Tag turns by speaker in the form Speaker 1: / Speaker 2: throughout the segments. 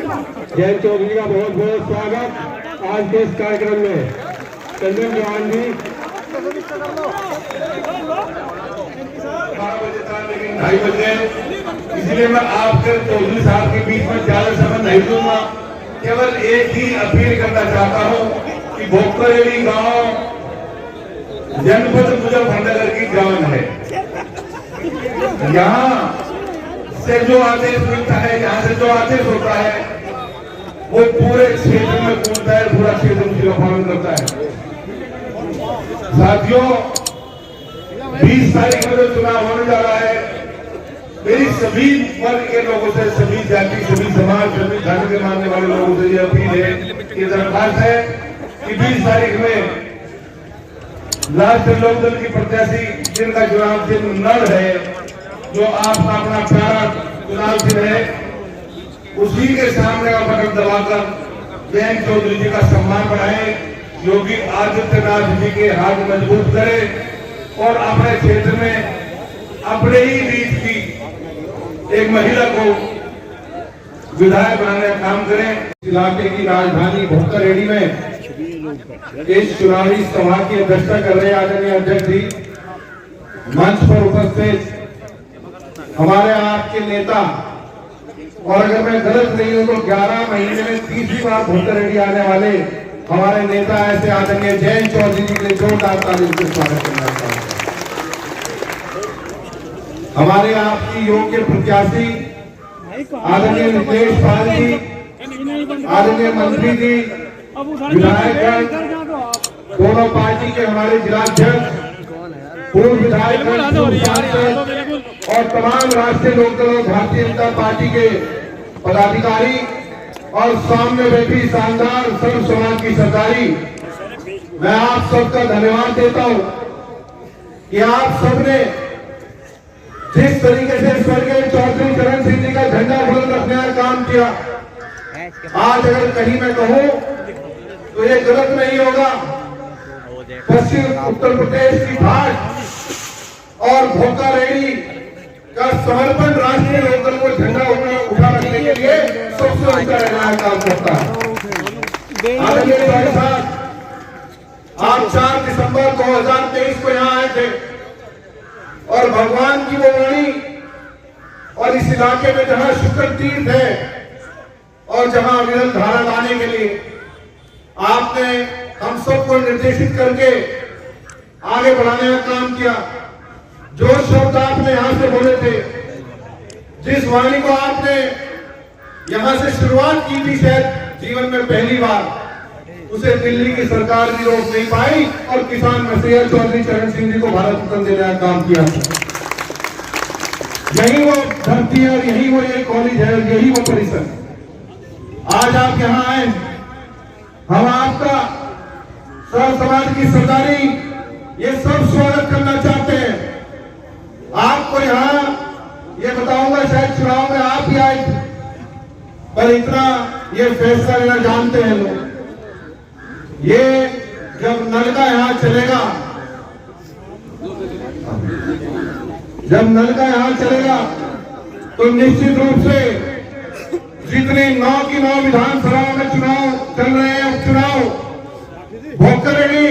Speaker 1: जयंत चौधरी का बहुत बहुत स्वागत आज के इस कार्यक्रम में। चंदन जवान जी
Speaker 2: 2:30 बजे, इसलिए मैं आपके चौधरी साहब के बीच में ज्यादा समय नहीं दूंगा। केवल एक ही अपील करना चाहता हूं कि भोकरेली गांव जनपद मुजफ्फरनगर की जान है। यहाँ से जो आदेश मिलता है, यहाँ से जो आदेश होता है, वो पूरे क्षेत्र में कूदता है, पूरा क्षेत्र उसका पालन करता है। साथियों, 20 तारीख में जो चुनाव होने जा रहा है, मेरी सभी वर्ग के लोगों से, सभी जाति, सभी समाज, सभी धर्म के मानने वाले लोगों से ये अपील है, ये दरख्वास्त है कि 20 तारीख में राष्ट्रीय लोकदल की प्रत्याशी जिनका चुनाव चिन्ह नर है, जो आपका अपना प्यारा चुनाव चिन्ह है, उसी के सामने का बटन दबाकर जयंत चौधरी जी का सम्मान बढ़ाए, योगी आदित्यनाथ जी के हाथ मजबूत करे और अपने क्षेत्र में अपने ही बीच की एक महिला को विधायक बनाने का काम करें। इलाके की राजधानी भोकरेली में इस चुनावी सभा की अध्यक्षता कर रहे आदरणीय अध्यक्ष जी, मंच पर उपस्थित हमारे आपके नेता, और अगर मैं गलत नहीं हूं तो 11 महीने में 30 बार भोकरेली आने वाले हमारे नेता ऐसे आदरणीय जयंत चौधरी जी के जोरदार ताली से स्वागत करना चाहता हूं। हमारे आपकी योग्य प्रत्याशी आदरणीय नितेश पाल जी, आदरणीय मंत्री जी, विधायक दोनों पार्टी के हमारे जिलाध्यक्ष, पूर्व विधायक और तमाम राष्ट्रीय लोकदल और भारतीय जनता पार्टी के पदाधिकारी और सामने बैठी शानदार सर्व समाज की सरकारी, मैं आप सबका धन्यवाद देता हूं कि आप सबने जिस तरीके से स्वर्गीय चौधरी चरण सिंह जी का झंडा बुलंद रखने का काम किया। आज अगर कहीं मैं कहूं तो ये गलत नहीं होगा, पश्चिम उत्तर प्रदेश की घाट और भोकरेली का समर्पण राष्ट्रीय लोकदल को झंडा उठा रखने के लिए सबसे ऊंचा रहना काम करता है। आदरणीय भाई साहब, आप 4 दिसंबर 2023 को यहाँ आए थे और भगवान की वो वाणी और इस इलाके में जहां शुक्र तीर्थ है और जहां अविरल धारा लाने के लिए आपने हम सबको निर्देशित करके आगे बढ़ाने का काम किया। जो शब्द आपने यहां से बोले थे, जिस वाणी को आपने यहां से शुरुआत की थी, शायद जीवन में पहली बार, उसे दिल्ली की सरकार भी रोक नहीं पाई और किसान मसीहा चौधरी चरण सिंह जी को भारत रत्न देने का काम किया। यही वो धरती है और यही वो ये कॉलेज है और यही वो परिसर। आज आप यहाँ आए, हम आपका सर्व समाज की सरदारी ये सब स्वागत करना चाहते हैं। आपको यहाँ ये बताऊंगा, शायद चुनाव में आप ही आए थे, पर इतना ये फैसला लेना जानते हैं लोग। ये जब नलका यहाँ चलेगा, जब नलका यहाँ चलेगा तो निश्चित रूप से जितने 9 की 9 विधानसभाओं में चुनाव चल रहे हैं, उपचुनाव, भोकरेली,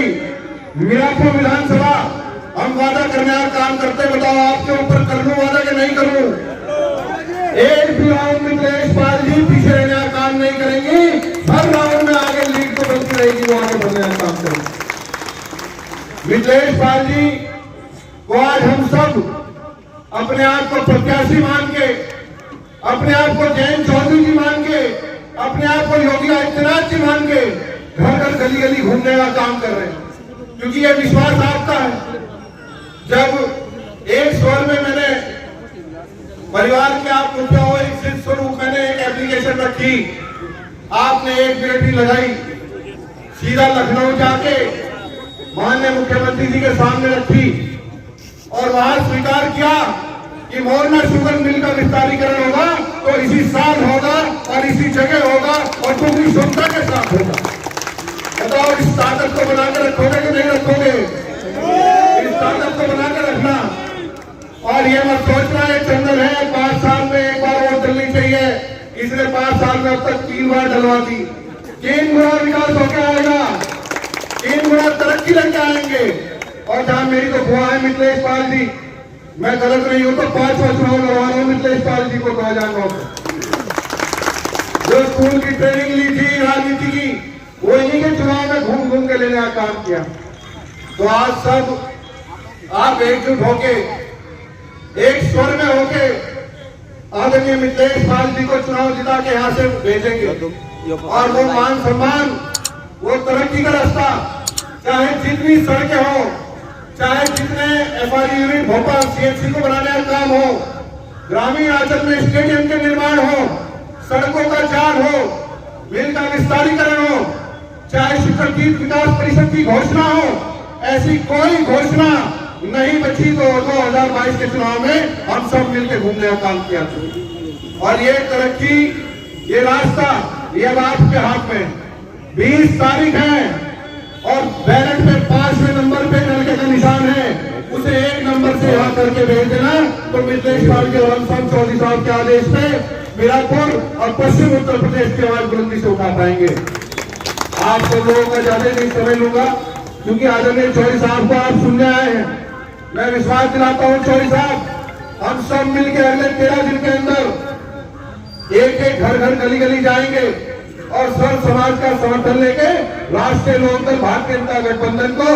Speaker 2: मीरापुर विधानसभा, हम वादा करने का काम करते। बताओ आपके ऊपर कर लूं वादा कि नहीं करूं? एक भी राउंड में नितेश पाल जी पीछे रहने का काम नहीं करेंगे, हर राउंड में आगे लीड तो बनती रहेगी, वो आगे बढ़ने का काम करेंगे। नितेश पाल जी को आज हम सब अपने आप को प्रत्याशी मान के, अपने आप को जयंत चौधरी जी मान के, अपने आप को योगी आदित्यनाथ जी मान के घर घर गली गली घूमने का काम कर रहे हैं, क्योंकि ये विश्वास आपका है। जब एक स्वर में मैंने परिवार के आप मुद्दा हो एक सिद्ध स्वरूप मैंने एक एप्लीकेशन रखी, आपने एक मिनट लगाई, सीधा लखनऊ जाके माननीय मुख्यमंत्री जी के सामने रखी और वहां स्वीकार किया कि मोरना शुगर मिल का विस्तारीकरण होगा तो इसी साल होगा और इसी जगह होगा और पूरी क्षमता के साथ होगा। बताओ इस ताकत को बनाकर रखोगे कि नहीं रखोगे? इस ताकत को बनाकर रखना। और ये मत सोचना है चंदन है 5 साल में एक बार वोट चलनी चाहिए, इसने 5 साल में अब तक 3 बार डलवा दी। 3 गुना विकास होकर आएगा, 3 गुना तरक्की लेके आएंगे। और जहां मेरी तो बुआ है मिथिलेश पाल जी, मैं गलत नहीं हूं तो 5वां चुनाव लड़वा रहा हूं मिथिलेश पाल जी को 2009 में। जो स्कूल की ट्रेनिंग ली थी राजनीति की, वो इन्हीं के चुनाव में घूम घूम के लेने का काम किया। तो आज सब आप एकजुट होके, एक स्वर में होके आदरणीय मिथिलेश पाल जी को चुनाव जिता के यहाँ से भेजेंगे। और वो मान सम्मान, वो तरक्की का रास्ता, चाहे जितनी सड़कें हो, चाहे जितने एफआरयू यूनिट भोपाल सीएचसी को बनाने का काम हो, ग्रामीण अंचल में स्टेडियम के निर्माण हो, सड़कों का जाल हो, मिल का विस्तारीकरण हो, चाहे शिक्षक विकास परिषद की घोषणा हो, ऐसी कोई घोषणा नहीं बची तो 2022 के चुनाव में हम सब मिलकर घूमने का काम किया था। और ये तरक्की, ये रास्ता, ये अब आपके हाथ में। 20 तारीख है और बैलेट पे 5वें नंबर पे नलके का निशान है, उसे 1 नंबर से यहाँ करके भेज देना तो मिथिलेश पाल के और हम चौधरी साहब के आदेश पे मीरापुर और पश्चिम उत्तर प्रदेश की आवाज बुलंदी से उठा पाएंगे। आप सब लोगों का ज्यादा नहीं समय लूंगा क्योंकि आदरणीय चौधरी साहब को आप सुनने आए हैं। मैं विश्वास दिलाता हूं चौधरी साहब, हम सब मिलकर अगले 13 दिन के अंदर एक एक घर घर गली गली जाएंगे और सर्व समाज का समर्थन लेके राष्ट्रीय लोकदल भारतीय जनता गठबंधन को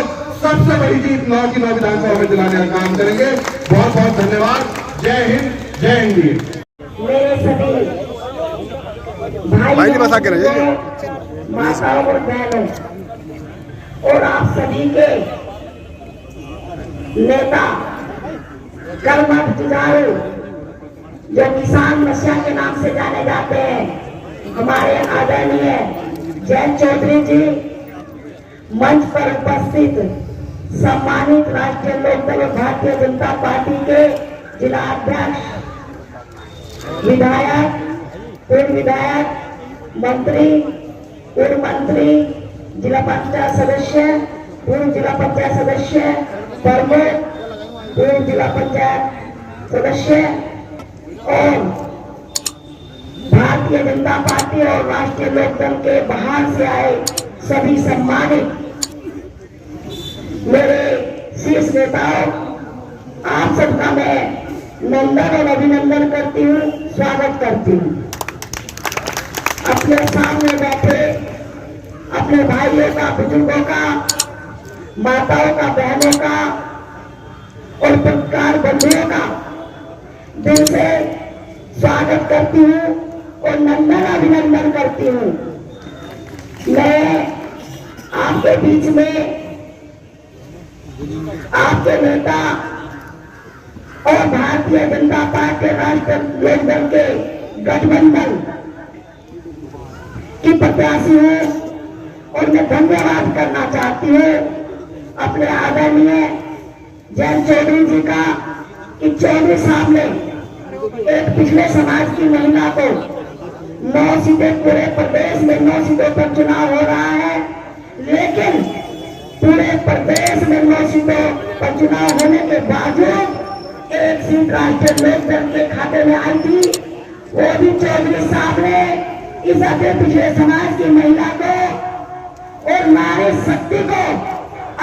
Speaker 2: सबसे बड़ी जीत 9 की 9 विधानसभा में दिलाने का काम करेंगे। बहुत बहुत धन्यवाद। जय हिंद, जय हिंद।
Speaker 3: मेरे सभी भाई बसा के माताओं और बहनों और आप सभी के नेता, कर्मठ जुझारू, जो किसान मसीहा के नाम से जाने जाते हैं, हमारे आदरणीय जयंत चौधरी जी, मंच पर उपस्थित सम्मानित राष्ट्रीय लोकदल भारतीय जनता पार्टी के जिला अध्यक्ष, विधायक, पूर्व विधायक, मंत्री, पूर्व मंत्री, जिला पंचायत सदस्य, पूर्व जिला पंचायत सदस्य, प्रमुख, पूर्व जिला पंचायत सदस्य और भारतीय जनता पार्टी और राष्ट्रीय लोकदल के बाहर से आए सभी सम्मानित मेरे शीर्ष नेताओं, आप सबका मैं नंदन और अभिनंदन करती हूँ, स्वागत करती हूँ। अपने सामने बैठे अपने भाइयों का, बुजुर्गों का, माताओं का, बहनों का और पत्रकार बंधुओं का दिल से स्वागत करती हूँ और नंदन अभिनंदन करती हूँ। मैं आपके बीच में आपके नेता और भारतीय जनता पार्टी राष्ट्रीय लोकदल के गठबंधन की प्रत्याशी हूँ और मैं धन्यवाद करना चाहती हूँ अपने आदरणीय जयंत चौधरी जी का कि चौधरी साहब ने एक पिछले समाज की महिला को 9 सीटें, पूरे प्रदेश में 9 सीटों पर चुनाव हो रहा है, लेकिन पूरे प्रदेश में 9 सीटों पर चुनाव होने के बावजूद 1 सीट राष्ट्रीय लोकदल के खाते में आई थी। वो भी चौधरी साहब ने इस अपने पिछले समाज की महिला को और नारी शक्ति को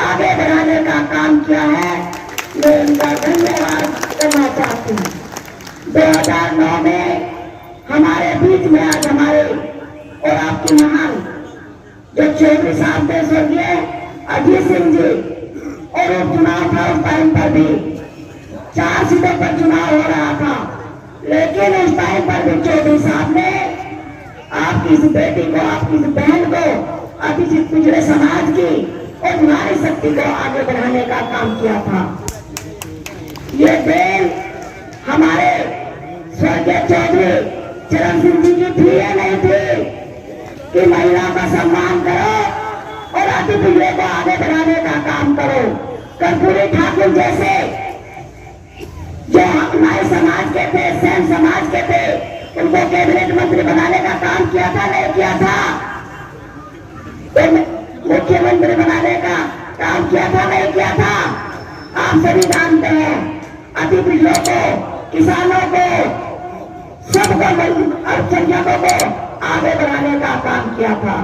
Speaker 3: आगे बढ़ाने का काम किया है। मैं इनका धन्यवाद करना चाहती हूँ। 2009 में हमारे बीच में आज हमारे और आपकी महान जो चौधरी साहब थे स्वर्गीय अजीत सिंह जी, और उपचुनाव था उस टाइम पर भी 4 सीटों पर चुनाव हो रहा था, लेकिन उस टाइम पर भी चौधरी साहब ने आपकी इस बेटी को, आपकी इस बहन को, आपकी पिछड़े समाज की और नारी शक्ति को आगे बढ़ाने का काम किया था। ये देन हमारे स्वर्गीय चौधरी चरण सिंह जी की थी या नहीं थी कि महिला का सम्मान करो और अति पिछड़े को आगे बढ़ाने का काम करो। कर्पूरी ठाकुर जैसे जो हमारे समाज के थे, सैन समाज के थे, उनको कैबिनेट मंत्री बनाने का काम किया था, नहीं किया था? मुख्यमंत्री बनाने का काम किया था, नहीं किया था? आप सभी जानते हैं। अति पिछड़ों को, किसानों को, सबको अल्पसंख्यकों को आगे बढ़ाने का काम किया था।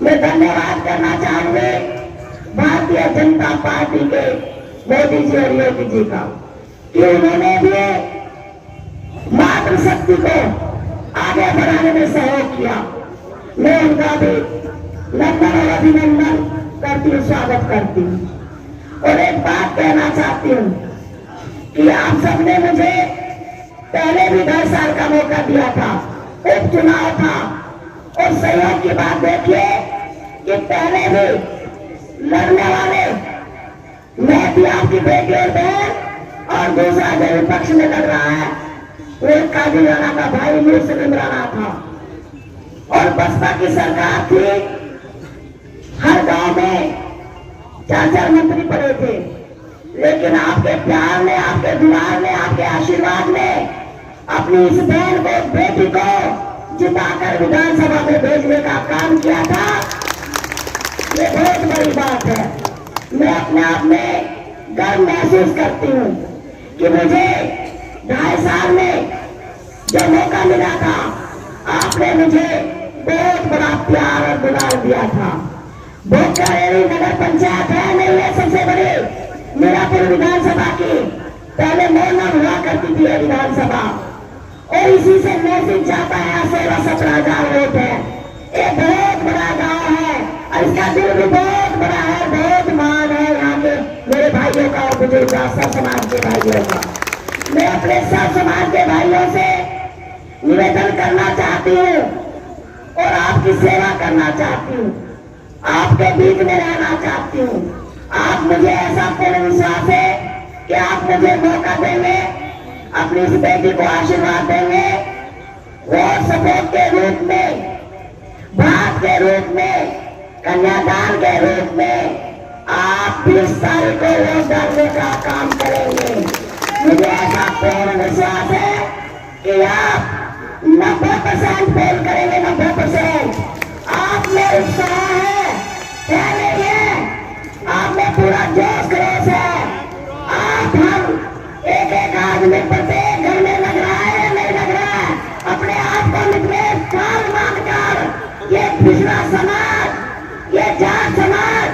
Speaker 3: मैं धन्यवाद करना चाहूंगी भारतीय जनता पार्टी के मोदी जी और योगी जी का कि उन्होंने भी मातृशक्ति को आगे बढ़ाने में सहयोग किया। मैं उनका भी नंदन और अभिनंदन करती हूँ, स्वागत करती हूँ। और एक बात कहना चाहती हूँ कि आप सबने मुझे पहले भी 10 साल का मौका दिया था, उपचुनाव था, और सहयोग की बात देखिए कि पहले भी लड़ने वाले मैं भी आपकी बेटी और बहन, और दूसरा जो विपक्ष में लड़ रहा है वो एक काजी राणा का भाई मुस्लिम राणा था। और बसपा की सरकार थी, हर गांव में 4-4 मंत्री पड़े थे, लेकिन आपके प्यार ने, आपके दुलार ने, आपके आशीर्वाद ने अपनी इस बहन को, बेटी को जिताकर विधानसभा में भेजने का काम किया था। ये बहुत बड़ी बात है। मैं अपने आप में गर्व महसूस करती हूँ कि मुझे 2.5 साल में जो मौका मिला था, आपने मुझे बहुत बड़ा प्यार और दुलार दिया था। बोकारेरी नगर पंचायत है नहीं है सबसे बड़ी मीरापुर विधानसभा की, पहले मौन हुआ करती थी विधानसभा, और इसी से मैसेज जाता है 16-17 हजार वोट है। ये बहुत बड़ा गांव है और इसका दिल भी बहुत बड़ा है, बहुत मान है यहाँ के मेरे भाइयों का और बुजुर्ग सब समाज के भाइयों का। मैं अपने सब समाज के भाइयों से निवेदन करना चाहती हूँ और आपकी सेवा करना चाहती हूँ, आपके बीच में रहना चाहती हूँ। आप मुझे ऐसा पूर्ण विश्वास है कि आप मुझे मौका देंगे, अपनी इस बेटी को आशीर्वाद देंगे, वोट सपोर्ट के रूप में, भात के रूप में, कन्यादान के रूप में आप 20 तारीख को वोट डालने का काम करेंगे। मुझे ऐसा पूर्ण विश्वास है कि आप 90% फेल करेंगे, 90%। आप में उत्साह है, आप में पूरा जोश खरोश है। आप हम एक आदमी प्रत्येक घर में लग रहा है या नहीं लग रहा है, अपने आप को निर्देश काल मानकर ये पिछड़ा समाज, ये जाट समाज,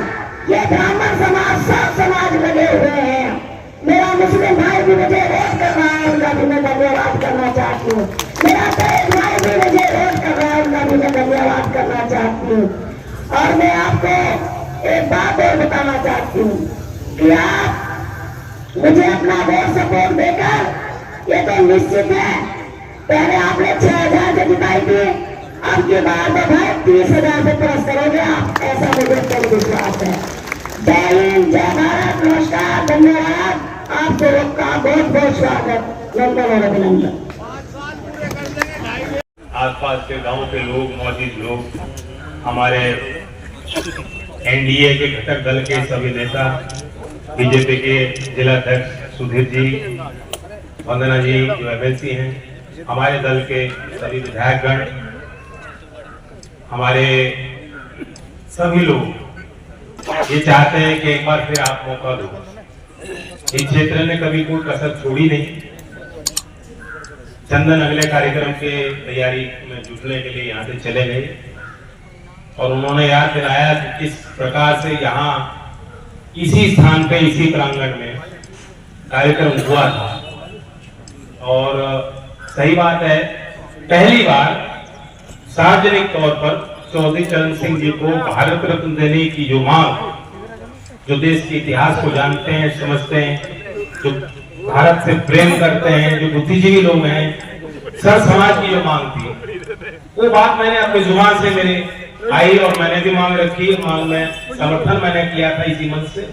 Speaker 3: ये ब्राह्मण समाज, सब समाज लगे हुए हैं। मेरा मुस्लिम भाई भी मुझे वोट कर रहा है, उनका भी मैं धन्यवाद करना चाहती हूँ। मेरा दलित भाई भी मुझे वोट कर रहा है, उनका भी मैं धन्यवाद करना चाहती हूँ। और मैं आपको एक बात और बताना चाहती हूँ कि आप मुझे अपना वोट सपोर्ट देकर, ये तो निश्चित है, पहले आपने 6,000 से जिताई थी, अब की बार तो भाई 30,000 से क्रॉस करोगे आप, ऐसा मुझे पूर्ण विश्वास है। जय हिंद, जय भारत, नमस्कार, धन्यवाद। आप लोगों का बहुत बहुत स्वागत, नंदन और अभिनंदन।
Speaker 4: आसपास के गांव के लोग, मौजूद लोग, हमारे एनडीए के घटक दल के सभी नेता, बीजेपी के जिला अध्यक्ष सुधीर जी, वंदना जी जो एमएलसी हैं, हमारे दल के सभी विधायकगण, हमारे सभी लोग ये चाहते हैं कि एक बार फिर आप मौका दो। इस क्षेत्र ने कभी कोई कसर छोड़ी नहीं। चंदन अगले कार्यक्रम के तैयारी में जुटने के लिए यहाँ से चले गए और उन्होंने याद दिलाया कि किस प्रकार से यहाँ इसी स्थान पे, इसी प्रांगण में कार्यक्रम हुआ था। और सही बात है, पहली बार सार्वजनिक तौर पर चौधरी चरण सिंह जी को भारत रत्न देने की जो मांग, जो देश के इतिहास को जानते हैं, समझते हैं, जो भारत से प्रेम करते हैं, जो बुद्धिजीवी लोग हैं, सर समाज की जो मांग थी, वो बात मैंने अपनी जुबान से मेरे आई और मैंने भी मांग रखी। मांग में समर्थन मैंने किया था इसी मंच से।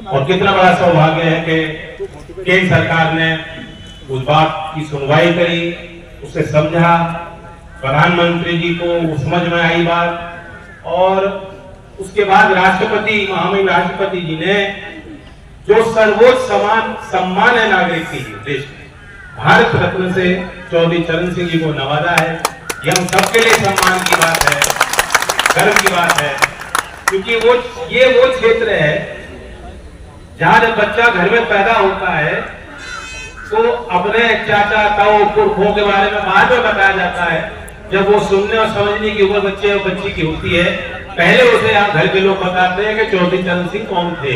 Speaker 4: और कितना बड़ा सौभाग्य है कि केंद्र सरकार ने उस बात की सुनवाई करी, उसे समझा, प्रधानमंत्री जी को समझ में आई बात, और उसके बाद राष्ट्रपति, महामहिम राष्ट्रपति जी ने जो सर्वोच्च सम्मान है नागरिक के लिए देश में, भारत रत्न से चौधरी चरण सिंह जी को नवाजा है। ये हम सबके लिए सम्मान की बात है, गर्व की बात है, क्योंकि ये वो क्षेत्र है जहां जब बच्चा घर में पैदा होता है को अपने चाचा ताऊ पुरखों के बारे में बाद में बताया जाता है, जब वो सुनने और समझने की उम्र बच्चे और बच्ची की होती है। पहले उसे यहाँ घर के लोग बताते हैं कि चौधरी चरण सिंह कौन थे।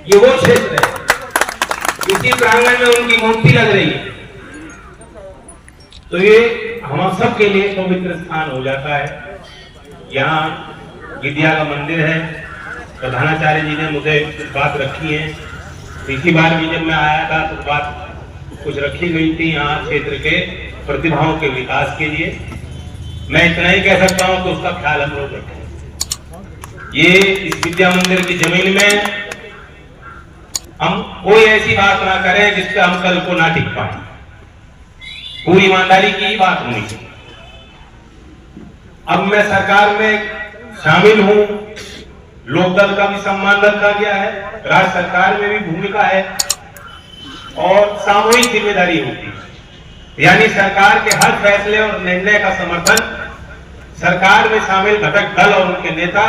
Speaker 4: ये वो क्षेत्र है, इसी प्रांगण में उनकी मूर्ति लग रही है। तो ये हम सब के लिए पवित्र स्थान हो जाता है। यहाँ विद्या का मंदिर है। प्रधानाचार्य जी ने मुझे कुछ बात रखी है। पिछली बार भी जब मैं आया था तो बात कुछ रखी गई थी यहाँ क्षेत्र के प्रतिभाओं के विकास के लिए। मैं इतना ही कह सकता हूँ कि उसका ख्याल हम लोग रखें। ये इस विद्या मंदिर की जमीन में हम कोई ऐसी बात ना करें जिससे हम कल को ना टिक पाए। पूरी ईमानदारी की ही बात होनी चाहिए। अब मैं सरकार में शामिल हूं, लोकदल का भी सम्मान रखा गया है, राज्य सरकार में भी भूमिका है और सामूहिक जिम्मेदारी होती है। यानी सरकार के हर फैसले और निर्णय का समर्थन सरकार में शामिल घटक दल और उनके नेता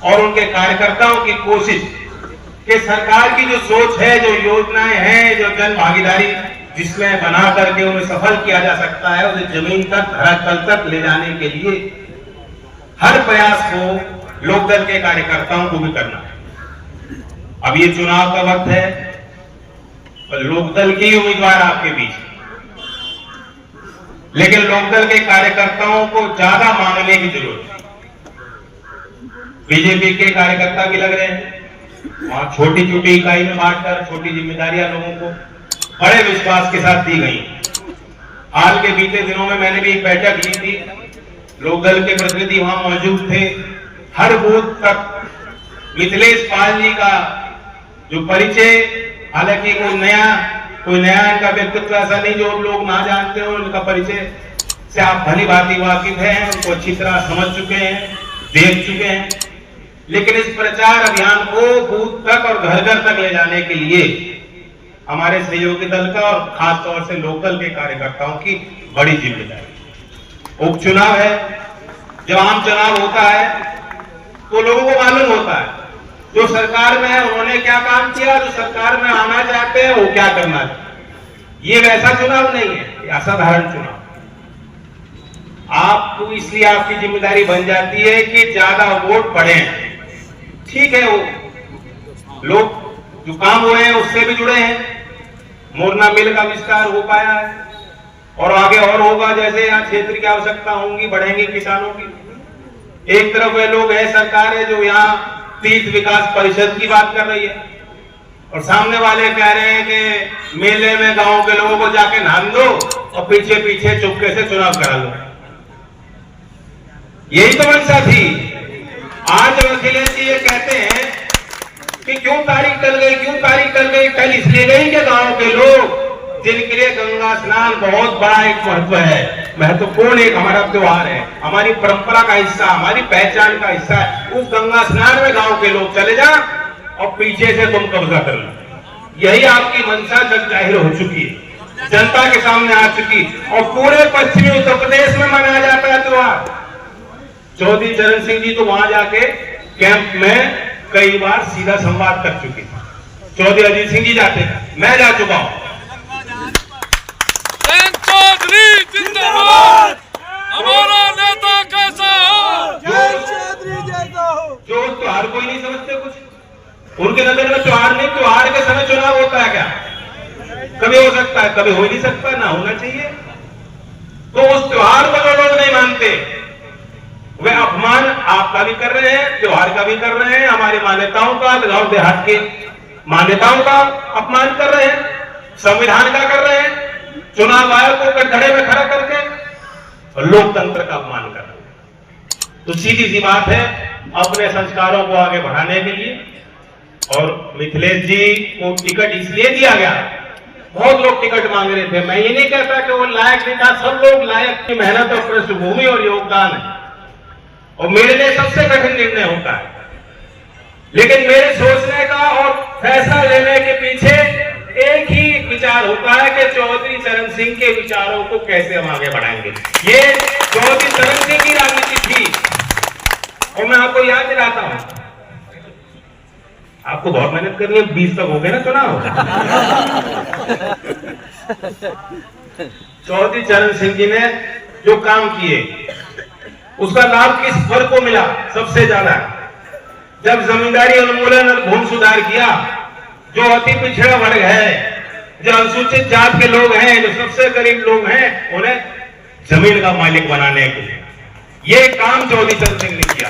Speaker 4: और उनके कार्यकर्ताओं की कोशिश कि सरकार की जो सोच है, जो योजनाएं हैं, जो जन भागीदारी जिसमें बना करके उन्हें सफल किया जा सकता है, उसे जमीन तक, धरातल तक ले जाने के लिए हर प्रयास को लोकदल के कार्यकर्ताओं को भी करना है। अब ये चुनाव का वक्त है और लोकदल के उम्मीदवार आपके बीच, लेकिन लोकदल के कार्यकर्ताओं को ज्यादा मांगने की जरूरत है। बीजेपी के कार्यकर्ता भी लग रहे हैं, वहां छोटी छोटी इकाई में बांटकर छोटी जिम्मेदारियां लोगों को बड़े विश्वास के साथ दी गई। हाल के बीते दिनों में मैंने भी एक बैठक ली थी, लोकदल के प्रतिनिधि वहां मौजूद थे। हर बूथ तक मिथिलेश पाल जी का जो परिचय, हालांकि कोई नया इनका व्यक्तित्व ऐसा नहीं जो लोग ना जानते हो, इनका परिचय से आप भली भांति वाकिफ हैं, उनको अच्छी तरह समझ चुके हैं, देख चुके हैं। लेकिन इस प्रचार अभियान को बूथ तक और घर घर तक ले जाने के लिए हमारे सहयोगी दल का और खास तौर से लोकदल के कार्यकर्ताओं की बड़ी जिम्मेदारी। उपचुनाव है, जब आम चुनाव होता है तो लोगों को मालूम होता है जो सरकार में है उन्होंने क्या काम किया, जो सरकार में आना चाहते हैं वो क्या करना चाहते। ये वैसा चुनाव नहीं है, ये असाधारण चुनाव। आपको इसलिए आपकी जिम्मेदारी बन जाती है कि ज्यादा वोट पड़े। ठीक है, वो लोग जो काम हुए हैं उससे भी जुड़े हैं। मोरना मिल का विस्तार हो पाया है और आगे और होगा। जैसे यहाँ क्षेत्र की आवश्यकता होंगी, बढ़ेंगी किसानों की। एक तरफ वे लोग है, सरकार है जो यहाँ तीर्थ विकास परिषद की बात कर रही है और सामने वाले कह रहे हैं कि मेले में गांव के लोगों को जाके नहान दो और पीछे पीछे चुपके से चुनाव करा लो। यही तो मंशा थी। आज अखिलेश जी ये कहते हैं कि क्यों तारीख टल गई, क्यों तारीख टल गई। कल इसलिए गई कि गांव के लोग जिनके लिए गंगा स्नान बहुत बड़ा एक महत्व है, महत्वपूर्ण एक हमारा त्योहार है, हमारी परंपरा का हिस्सा, हमारी पहचान का हिस्सा है, उस गंगा स्नान में गांव के लोग चले जा और पीछे से तुम कब्जा कर लो। यही आपकी मंशा जग जाहिर हो चुकी है, जनता के सामने आ चुकी और पूरे पश्चिमी उत्तर प्रदेश में मनाया जाता है त्योहार। चौधरी चरण सिंह जी तो वहां जाके कैंप में कई बार सीधा संवाद कर चुके। चौधरी अजीत सिंह जी जाते, मैं जा चुका हूं।
Speaker 5: चौधरी जिंदाबाद, हमारा नेता कैसा हो, चौधरी जैसा हो।
Speaker 4: जो त्योहार कोई नहीं समझते, कुछ उनके नजर में त्योहार नहीं, त्योहार के समय चुनाव होता है क्या? कभी हो सकता है, कभी हो ही नहीं सकता, ना होना चाहिए। तो उस त्योहार को जो लोग नहीं मानते वे अपमान आपका भी कर रहे हैं, त्योहार का भी कर रहे हैं, हमारी मान्यताओं का, गांव देहात की मान्यताओं का अपमान कर रहे हैं, संविधान का कर रहे हैं, चुनाव आयोग को कटघरे में खड़ा करके और लोकतंत्र का अपमान कर रहे हैं। तो सीधी सी बात है, अपने संस्कारों को आगे बढ़ाने के लिए। और मिथिलेश जी को टिकट इसलिए दिया गया, बहुत लोग टिकट मांग रहे थे। मैं ये नहीं कहता कि वो लायक नहीं था, सब लोग लायक की मेहनत और पृष्ठभूमि और योगदान है और मेरे लिए सबसे कठिन निर्णय होता है। लेकिन मेरे सोचने का और फैसला लेने के पीछे एक ही विचार होता है कि चौधरी चरण सिंह के विचारों को कैसे हम आगे बढ़ाएंगे। ये चौधरी चरण सिंह की राजनीति थी। और मैं आपको याद दिलाता हूं, आपको बहुत मेहनत करनी है, 20 तक हो गए ना चुनाव। चौधरी चरण सिंह जी ने जो काम किए उसका लाभ किस वर्ग को मिला सबसे ज्यादा? जब जमींदारी उन्मूलन और भूमि सुधार किया, जो अति पिछड़ा वर्ग है, जो अनुसूचित जात के लोग हैं, जो सबसे गरीब लोग हैं, उन्हें जमीन का मालिक बनाने के लिए ये काम चौधरी चरण सिंह ने किया।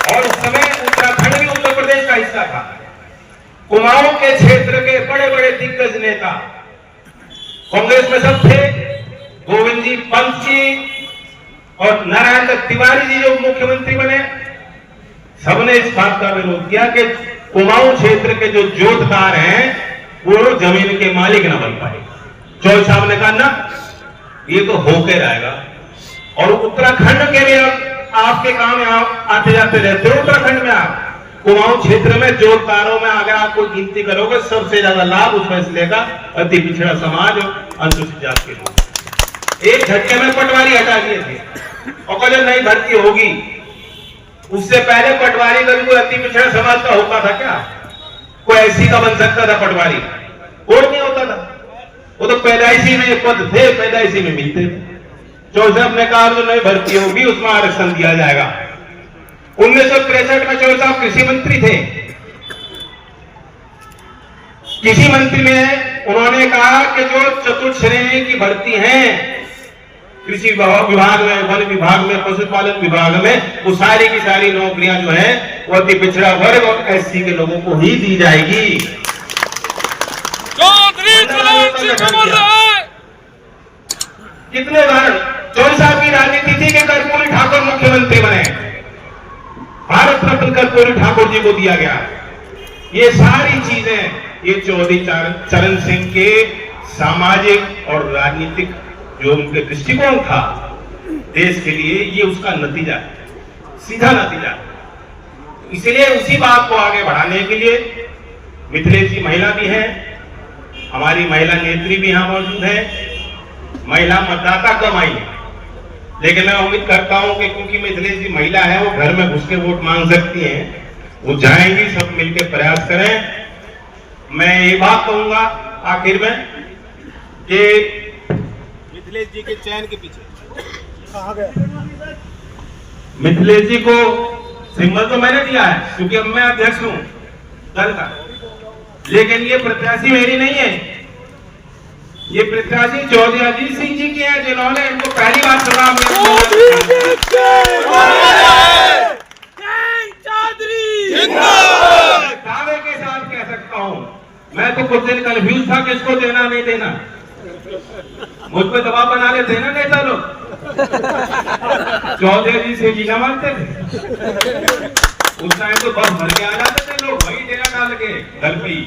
Speaker 4: और उस समय उत्तराखंड भी उत्तर प्रदेश का हिस्सा था। कुमाऊं के क्षेत्र के बड़े बड़े दिग्गज नेता कांग्रेस में सब थे। गोविंद जी पंत जी और नारायण दत्त तिवारी जी जो मुख्यमंत्री बने, सबने इस बात का विरोध किया कि कुमाऊं क्षेत्र के जो जोतदार हैं वो जमीन के मालिक ना बन पाए। चौधरी साहब ने कहा ना, ये तो होकर आएगा। और उत्तराखंड के लिए आपके काम आप आते जाते रहते हो। उत्तराखंड में आप कुमाऊं क्षेत्र में जोतदारों में अगर आप कोई गिनती करोगे, सबसे ज्यादा लाभ उसमें से लेगा अति पिछड़ा समाज और अनुसूचित जात के लोग। एक झटके में पटवारी हटा दिए थे और कहा नई भर्ती होगी। उससे पहले पटवारी कभी कोई अति पिछड़ा समाज का होता था क्या? कोई ऐसी का बन सकता था पटवारी? कोई नहीं होता था। वो तो पैदाइशी में पद थे, पैदाइशी में मिलते थे। चौधरी साहब ने कहा जो नई भर्ती होगी उसमें आरक्षण दिया जाएगा। 1963 में चौधरी साहब कृषि मंत्री थे। कृषि मंत्री में उन्होंने कहा कि जो चतुर्थ श्रेणी की भर्ती है कृषि विभाग में, वन विभाग में, पशुपालन विभाग में, वो सारी की सारी नौकरियां जो है वो अति पिछड़ा वर्ग और एससी के लोगों को ही दी जाएगी। कितने उदाहरण चौधरी साहब की राजनीति थी कि कर्पूरी ठाकुर मुख्यमंत्री बने, भारत रत्न कर्पूरी ठाकुर जी को दिया गया। ये सारी चीजें ये चौधरी चरण सिंह के सामाजिक और राजनीतिक जो उनके दृष्टिकोण था देश के लिए, ये उसका नतीजा है, सीधा नतीजा। इसलिए उसी बात को आगे बढ़ाने के लिए मिथिलेश जी महिला भी हैं, हमारी महिला नेत्री भी यहां मौजूद है, महिला मतदाता कम आई है, लेकिन मैं उम्मीद करता हूं कि क्योंकि मिथिलेश जी महिला है, वो घर में घुस के वोट मांग सकती हैं, वो जाएंगी, सब मिलकर प्रयास करें। मैं ये बात कहूंगा आखिर में कि मिथिलेश जी के चयन के पीछे कहां गए? मिथिलेश जी को सिंबल तो मैंने दिया है क्योंकि अब मैं अध्यक्ष हूं दल का, लेकिन ये प्रत्याशी मेरी नहीं है, ये प्रत्याशी चौधरी अजीत सिंह जी की है, जिन्होंने इनको पहली बार चुनाव दावे के साथ कह सकता हूं। मैं तो कुछ दिन कंफ्यूज था किसको देना नहीं देना, मुझ पर दबाव बना लेते ना नेता लोग। चौधरी जी से जीना मानते थे, उस टाइम तो बस भर के आ जाते थे लोग, वही डेरा डाल के घर पे ही,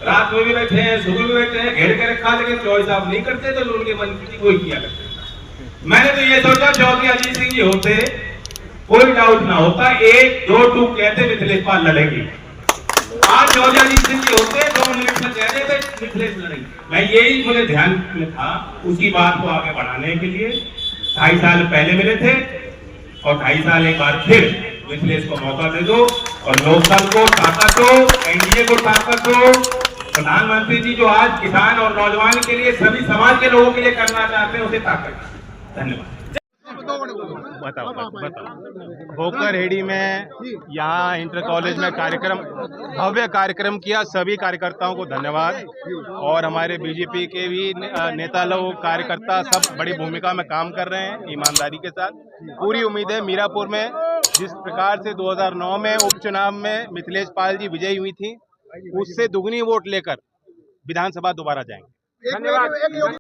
Speaker 4: रात में भी बैठे हैं, सुबह भी बैठे हैं, घेर के रखा, लेकिन चौधरी साहब नहीं करते थे, उनके मन की कोई किया करते। मैंने तो ये सोचा चौधरी अजीत सिंह जी होते कोई डाउट ना होता, 1 2 2 कहते मिथिलेश पाल लड़ेगी। आज चौधरी अजीत सिंह जी होते 2 मिनट में कह देते मिथिलेश लड़ेगी। मैं यही मुझे ध्यान में था, उसी बात को आगे बढ़ाने के लिए 2.5 साल पहले मिले थे और 2.5 साल एक बार फिर मिथिलेश को मौका दे दो और लोकदल को ताकत दो, एनडीए को ताकत दो। प्रधानमंत्री जी जो आज किसान और नौजवान के लिए, सभी समाज के लोगों के लिए करना चाहते हैं, उसे ताकत। धन्यवाद।
Speaker 6: बताओ। खोकर हेड़ी में यहाँ इंटर कॉलेज में कार्यक्रम, भव्य कार्यक्रम किया, सभी कार्यकर्ताओं को धन्यवाद। और हमारे बीजेपी के भी नेता लोग, कार्यकर्ता सब बड़ी भूमिका में काम कर रहे हैं ईमानदारी के साथ। पूरी उम्मीद है मीरापुर में जिस प्रकार से 2009 में उपचुनाव में मिथिलेश पाल जी विजयी हुई थी, उससे दुगनी वोट लेकर विधानसभा दोबारा जाएंगे। धन्यवाद।